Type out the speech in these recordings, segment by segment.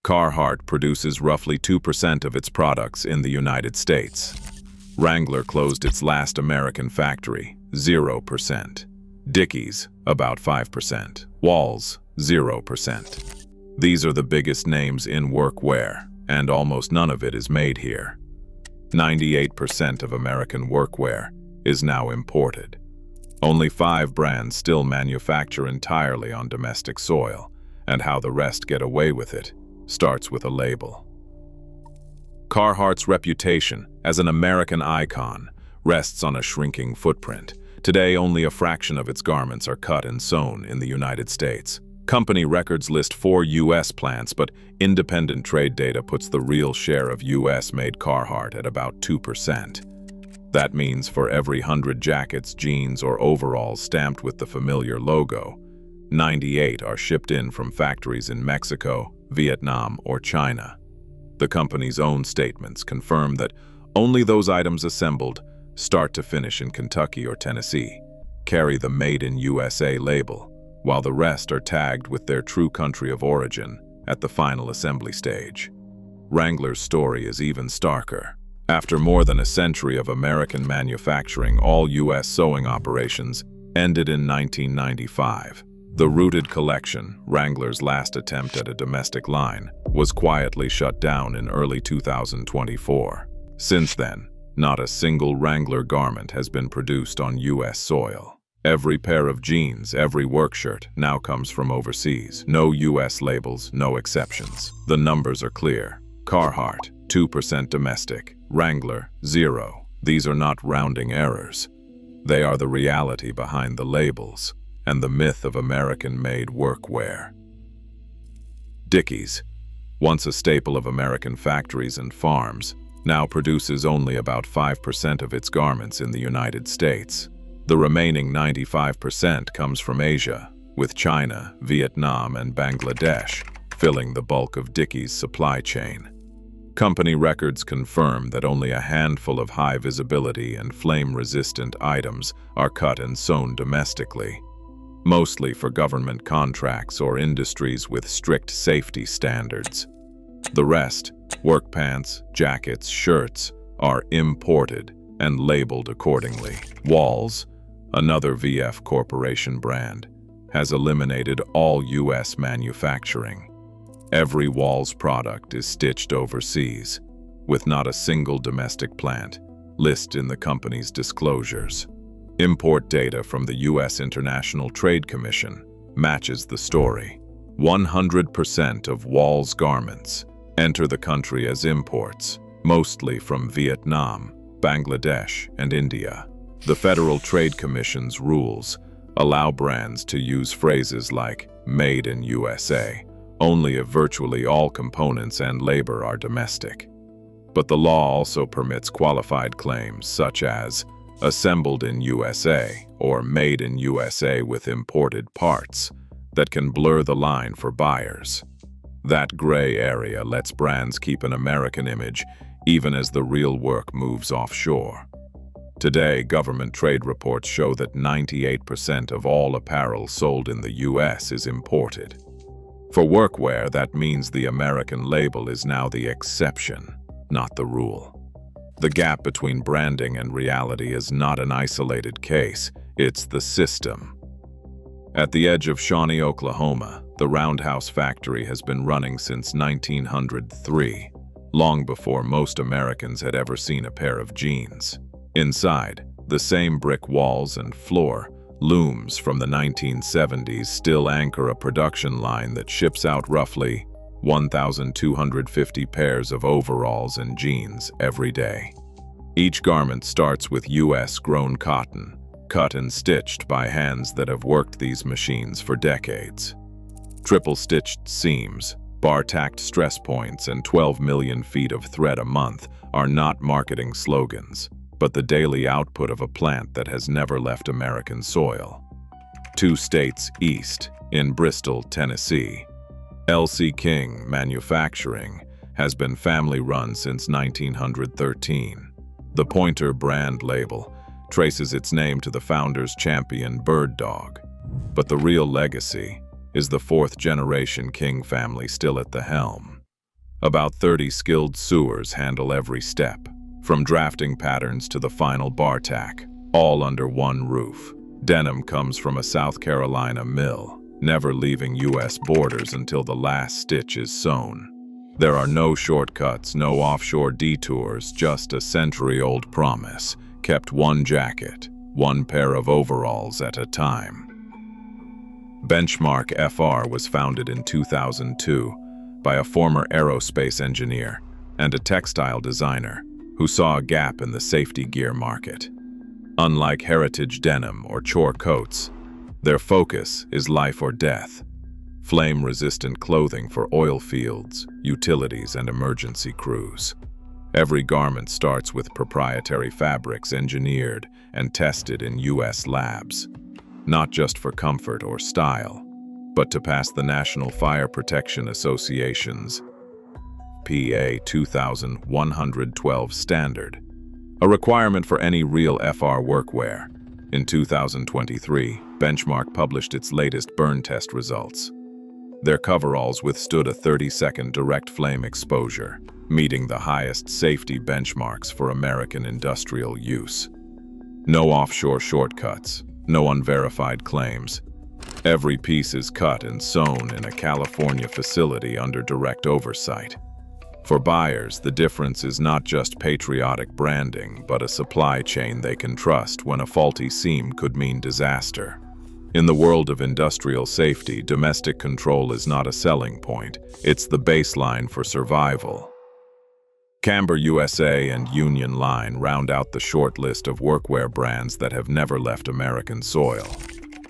Carhartt produces roughly 2% of its products in the United States. Wrangler closed its last American factory, 0%. Dickies, about 5%. Walls, 0%. These are the biggest names in workwear, and almost none of it is made here. 98% of American workwear is now imported. Only 5 brands still manufacture entirely on domestic soil, and how the rest get away with it starts with a label. Carhartt's reputation as an American icon rests on a shrinking footprint. Today, only a fraction of its garments are cut and sewn in the United States. Company records list 4 U.S. plants, but independent trade data puts the real share of U.S.-made Carhartt at about 2%. That means for every 100 jackets, jeans, or overalls stamped with the familiar logo, 98 are shipped in from factories in Mexico, Vietnam, or China. The company's own statements confirm that only those items assembled, start to finish in Kentucky or Tennessee, carry the Made in USA label, while the rest are tagged with their true country of origin at the final assembly stage. Wrangler's story is even starker. After more than a century of American manufacturing, all U.S. sewing operations ended in 1995. The Rooted collection, Wrangler's last attempt at a domestic line, was quietly shut down in early 2024. Since then, not a single Wrangler garment has been produced on U.S. soil. Every pair of jeans, every work shirt now comes from overseas. No U.S. labels, no exceptions. The numbers are clear. Carhartt, 2% domestic. Wrangler, 0. These are not rounding errors. They are the reality behind the labels and the myth of American-made workwear. Dickies, once a staple of American factories and farms, now produces only about 5% of its garments in the United States. The remaining 95% comes from Asia, with China, Vietnam, and Bangladesh filling the bulk of Dickies' supply chain. Company records confirm that only a handful of high-visibility and flame-resistant items are cut and sewn domestically, mostly for government contracts or industries with strict safety standards. The rest, work pants, jackets, shirts, are imported and labeled accordingly. Walls, another VF Corporation brand, has eliminated all U.S. manufacturing. Every Walls product is stitched overseas, with not a single domestic plant listed in the company's disclosures. Import data from the U.S. International Trade Commission matches the story. 100% of Walls garments enter the country as imports, mostly from Vietnam, Bangladesh, and India. The Federal Trade Commission's rules allow brands to use phrases like "Made in USA" only if virtually all components and labor are domestic. But the law also permits qualified claims such as "Assembled in USA" or "Made in USA with imported parts" that can blur the line for buyers. That gray area lets brands keep an American image even as the real work moves offshore. Today, government trade reports show that 98% of all apparel sold in the U.S. is imported. For workwear, that means the American label is now the exception, not the rule. The gap between branding and reality is not an isolated case, it's the system. At the edge of Shawnee, Oklahoma, the Roundhouse factory has been running since 1903, long before most Americans had ever seen a pair of jeans. Inside, the same brick walls and floor, looms from the 1970s still anchor a production line that ships out roughly 1,250 pairs of overalls and jeans every day. Each garment starts with U.S.-grown cotton, cut and stitched by hands that have worked these machines for decades. Triple-stitched seams, bar-tacked stress points, and 12 million feet of thread a month are not marketing slogans, but the daily output of a plant that has never left American soil. 2 states east, in Bristol, Tennessee, L.C. King Manufacturing has been family-run since 1913. The Pointer brand label traces its name to the founder's champion bird dog, but the real legacy is the 4th-generation King family still at the helm. About 30 skilled sewers handle every step, from drafting patterns to the final bar tack, all under one roof. Denim comes from a South Carolina mill, never leaving U.S. borders until the last stitch is sewn. There are no shortcuts, no offshore detours, just a century-old promise, kept one jacket, one pair of overalls at a time. Benchmark FR was founded in 2002 by a former aerospace engineer and a textile designer who saw a gap in the safety gear market. Unlike heritage denim or chore coats, their focus is life or death. Flame-resistant clothing for oil fields, utilities, and emergency crews. Every garment starts with proprietary fabrics engineered and tested in U.S. labs, not just for comfort or style, but to pass the National Fire Protection Association's PA 2112 standard, a requirement for any real FR workwear. In 2023, Benchmark published its latest burn test results. Their coveralls withstood a 30-second direct flame exposure, meeting the highest safety benchmarks for American industrial use. No offshore shortcuts, no unverified claims. Every piece is cut and sewn in a California facility under direct oversight. For buyers, the difference is not just patriotic branding, but a supply chain they can trust when a faulty seam could mean disaster. In the world of industrial safety, domestic control is not a selling point, it's the baseline for survival. Camber USA and Union Line round out the short list of workwear brands that have never left American soil.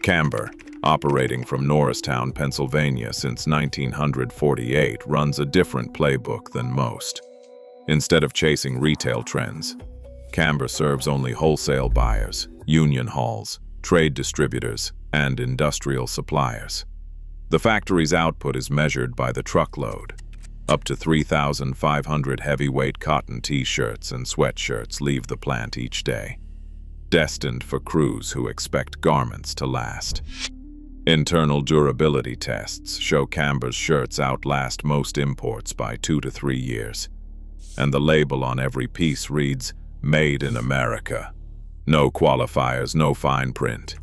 Camber, operating from Norristown, Pennsylvania since 1948, runs a different playbook than most. Instead of chasing retail trends, Camber serves only wholesale buyers, union halls, trade distributors, and industrial suppliers. The factory's output is measured by the truckload. Up to 3,500 heavyweight cotton t-shirts and sweatshirts leave the plant each day, destined for crews who expect garments to last. Internal durability tests show Camber's shirts outlast most imports by 2 to 3 years, and the label on every piece reads, "Made in America." No qualifiers, no fine print.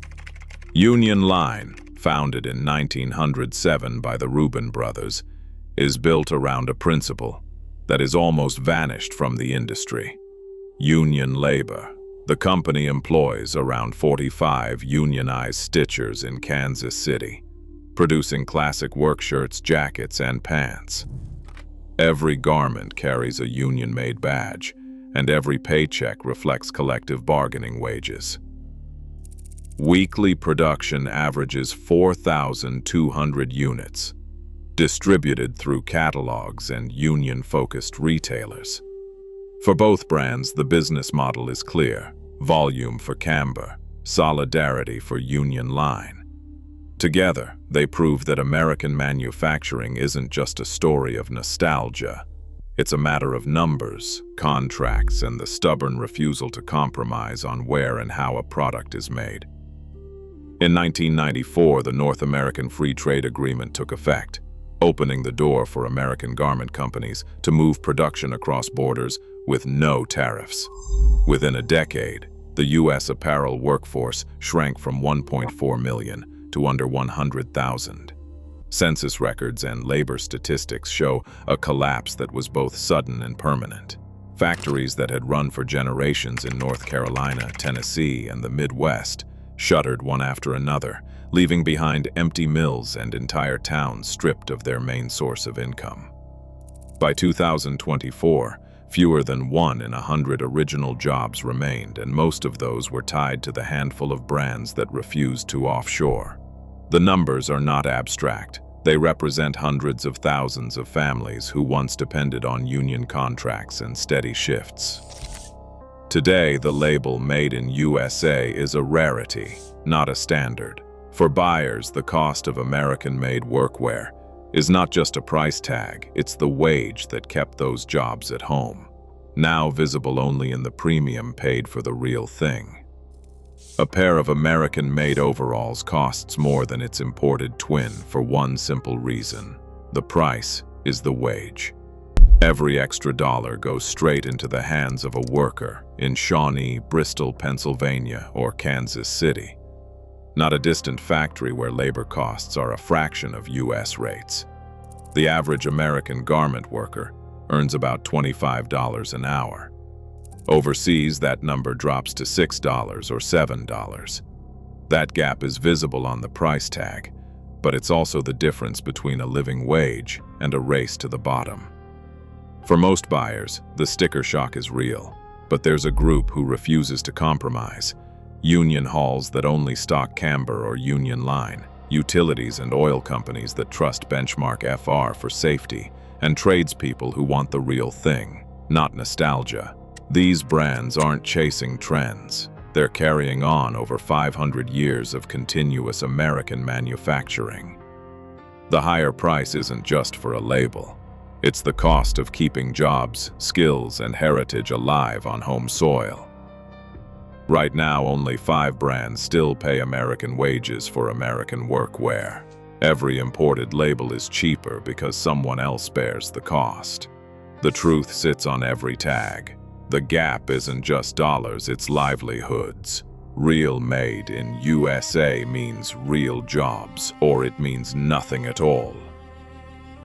Union Line, founded in 1907 by the Reuben brothers, is built around a principle that is almost vanished from the industry: union labor. The company employs around 45 unionized stitchers in Kansas City, producing classic work shirts, jackets, and pants. Every garment carries a union-made badge, and every paycheck reflects collective bargaining wages. Weekly production averages 4,200 units, distributed through catalogs and union-focused retailers. For both brands, the business model is clear: volume for Camber, solidarity for Union Line. Together, they prove that American manufacturing isn't just a story of nostalgia. It's a matter of numbers, contracts, and the stubborn refusal to compromise on where and how a product is made. In 1994, the North American Free Trade Agreement took effect, opening the door for American garment companies to move production across borders with no tariffs. Within a decade, the U.S. apparel workforce shrank from 1.4 million to under 100,000. Census records and labor statistics show a collapse that was both sudden and permanent. Factories that had run for generations in North Carolina, Tennessee, and the Midwest shuttered one after another, leaving behind empty mills and entire towns stripped of their main source of income. By 2024, fewer than 1 in 100 original jobs remained, and most of those were tied to the handful of brands that refused to offshore. The numbers are not abstract. They represent hundreds of thousands of families who once depended on union contracts and steady shifts. Today, the label "Made in USA" is a rarity, not a standard. For buyers, the cost of American-made workwear is not just a price tag, it's the wage that kept those jobs at home, now visible only in the premium paid for the real thing. A pair of American-made overalls costs more than its imported twin for one simple reason: the price is the wage. Every extra dollar goes straight into the hands of a worker in Shawnee, Bristol, Pennsylvania, or Kansas City. Not a distant factory where labor costs are a fraction of US rates. The average American garment worker earns about $25 an hour. Overseas, that number drops to $6 or $7. That gap is visible on the price tag, but it's also the difference between a living wage and a race to the bottom. For most buyers, the sticker shock is real, but there's a group who refuses to compromise. Union halls that only stock Camber or Union line, utilities and oil companies that trust Benchmark FR for safety, and tradespeople who want the real thing, not nostalgia. These brands aren't chasing trends. They're carrying on over 500 years of continuous American manufacturing. The higher price isn't just for a label. It's the cost of keeping jobs, skills, and heritage alive on home soil. Right now, only 5 brands still pay American wages for American workwear. Every imported label is cheaper because someone else bears the cost. The truth sits on every tag. The gap isn't just dollars, it's livelihoods. Real made in USA means real jobs, or it means nothing at all.